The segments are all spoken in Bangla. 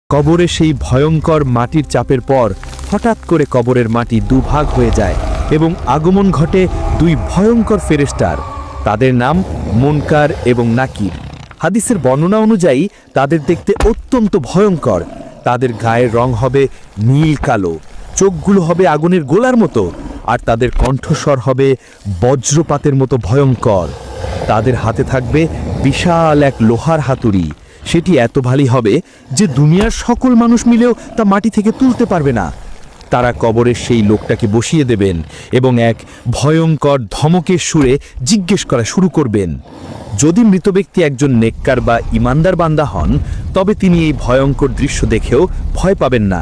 কবরে সেই ভয়ঙ্কর মাটির চাপের পর হঠাৎ করে কবরের মাটি দুভাগ হয়ে যায় এবং আগমন ঘটে দুই ভয়ঙ্কর ফেরেশতার। তাদের নাম মুনকার এবং নাকির। হাদিসের বর্ণনা অনুযায়ী তাদের দেখতে অত্যন্ত ভয়ঙ্কর। তাদের গায়ের রং হবে নীল কালো, চোখগুলো হবে আগুনের গোলার মতো, আর তাদের কণ্ঠস্বর হবে বজ্রপাতের মতো ভয়ঙ্কর। তাদের হাতে থাকবে বিশাল এক লোহার হাতুড়ি। সেটি এত ভারী হবে যে দুনিয়ার সকল মানুষ মিলেও তা মাটি থেকে তুলতে পারবে না। তারা কবরের সেই লোকটাকে বসিয়ে দেবেন এবং এক ভয়ঙ্কর ধমকের সুরে জিজ্ঞেস করা শুরু করবেন। যদি মৃত ব্যক্তি একজন নেককার বা ইমানদার বান্দা হন, তবে তিনি এই ভয়ঙ্কর দৃশ্য দেখেও ভয় পাবেন না,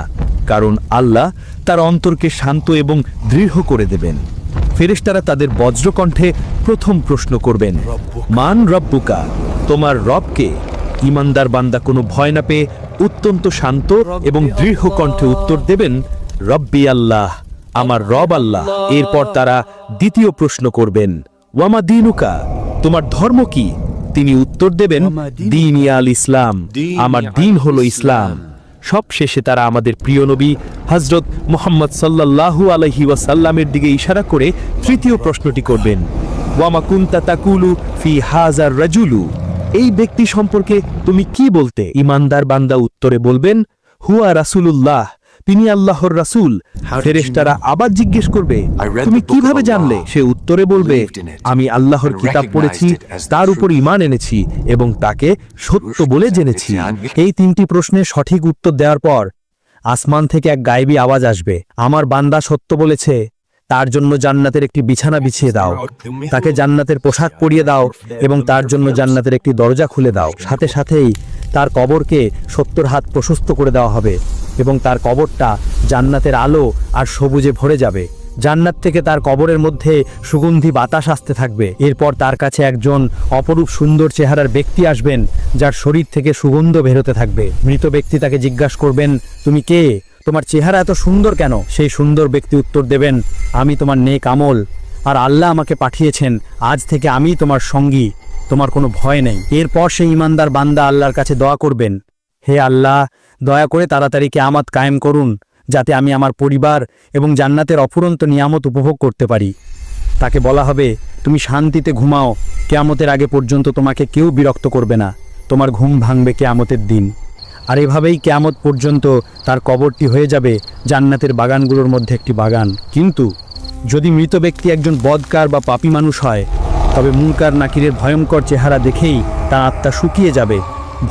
কারণ আল্লাহ তার অন্তরকে শান্ত এবং দৃঢ় করে দেবেন। ফেরেশতারা তাদের বজ্রকণ্ঠে প্রথম প্রশ্ন করবেন, মান রব্বুকা, তোমার রবকে? ইমানদার বান্দা কোনো ভয় না পেয়ে অত্যন্ত শান্ত এবং দৃঢ় কণ্ঠে উত্তর দেবেন, রব্বি আল্লাহ, আমার রব আল্লাহ। এরপর তারা দ্বিতীয় প্রশ্ন করবেন, ওয়ামা দিনুকা, তোমার ধর্ম কি? তিনি উত্তর দেবেন, দীন আল ইসলাম, আমার দিন হলো ইসলাম। সব শেষে তারা আমাদের প্রিয় নবী হযরত মুহাম্মদ সাল্লাল্লাহু আলাইহি ওয়াসাল্লামের দিকে ইশারা করে তৃতীয় প্রশ্নটি করবেন, ওয়ামা কুনতা তাকুলু ফি হাযার রাজুলু, এই ব্যক্তি সম্পর্কে তুমি কি বলতে? ইমানদার বান্দা উত্তরে বলবেন, হুয়া রাসূলুল্লাহ, তিনি আল্লাহর রাসূল। ফেরেশতারা আবার জিজ্ঞেস করবে, তুমি কিভাবে জানলে? সে উত্তরে বলবে, আমি আল্লাহর কিতাব পড়েছি, তার উপর ঈমান এনেছি এবং তাকে সত্য বলে জেনেছি। এই তিনটি প্রশ্নের সঠিক উত্তর দেওয়ার পর আসমান থেকে এক গায়েবী আওয়াজ আসবে, আমার বান্দা সত্য বলেছে, তার জন্য জান্নাতের একটি বিছানা বিছিয়ে দাও, তাকে জান্নাতের পোশাক পরিয়ে দাও এবং তার জন্য জান্নাতের একটি দরজা খুলে দাও। সাথে সাথেই তার কবরকে 70 হাত প্রশস্ত করে দেওয়া হবে এবং তার কবরটা জান্নাতের আলো আর সবুজে ভরে যাবে। জান্নাত থেকে তার কবরের মধ্যে সুগন্ধি বাতাস আসতে থাকবে। এরপর তার কাছে একজন অপরূপ সুন্দর চেহারার ব্যক্তি আসবেন, যার শরীর থেকে সুগন্ধ বেরোতে থাকবে। মৃত ব্যক্তি তাকে জিজ্ঞাসা করবেন, তুমি কে? তোমার চেহারা এত সুন্দর কেন? সেই সুন্দর ব্যক্তি উত্তর দেবেন, আমি তোমার নেক আমল, আর আল্লাহ আমাকে পাঠিয়েছেন, আজ থেকে আমি তোমার সঙ্গী, তোমার কোনো ভয় নেই। এরপর সেই ইমানদার বান্দা আল্লাহর কাছে দোয়া করবেন, হে আল্লাহ, দয়া করে তাড়াতাড়ি কিয়ামত কায়েম করুন, যাতে আমি আমার পরিবার এবং জান্নাতের অফুরন্ত নিয়ামত উপভোগ করতে পারি। তাকে বলা হবে, তুমি শান্তিতে ঘুমাও, কিয়ামতের আগে পর্যন্ত তোমাকে কেউ বিরক্ত করবে না, তোমার ঘুম ভাঙবে কিয়ামতের দিন। আর এভাবেই কিয়ামত পর্যন্ত তার কবরটি হয়ে যাবে জান্নাতের বাগানগুলোর মধ্যে একটি বাগান। কিন্তু যদি মৃত ব্যক্তি একজন বদকার বা পাপী মানুষ হয়, তবে মুনকার নাকিরের ভয়ঙ্কর চেহারা দেখেই তার আত্মা শুকিয়ে যাবে,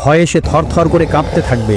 ভয়ে সে থরথর করে কাঁপতে থাকবে।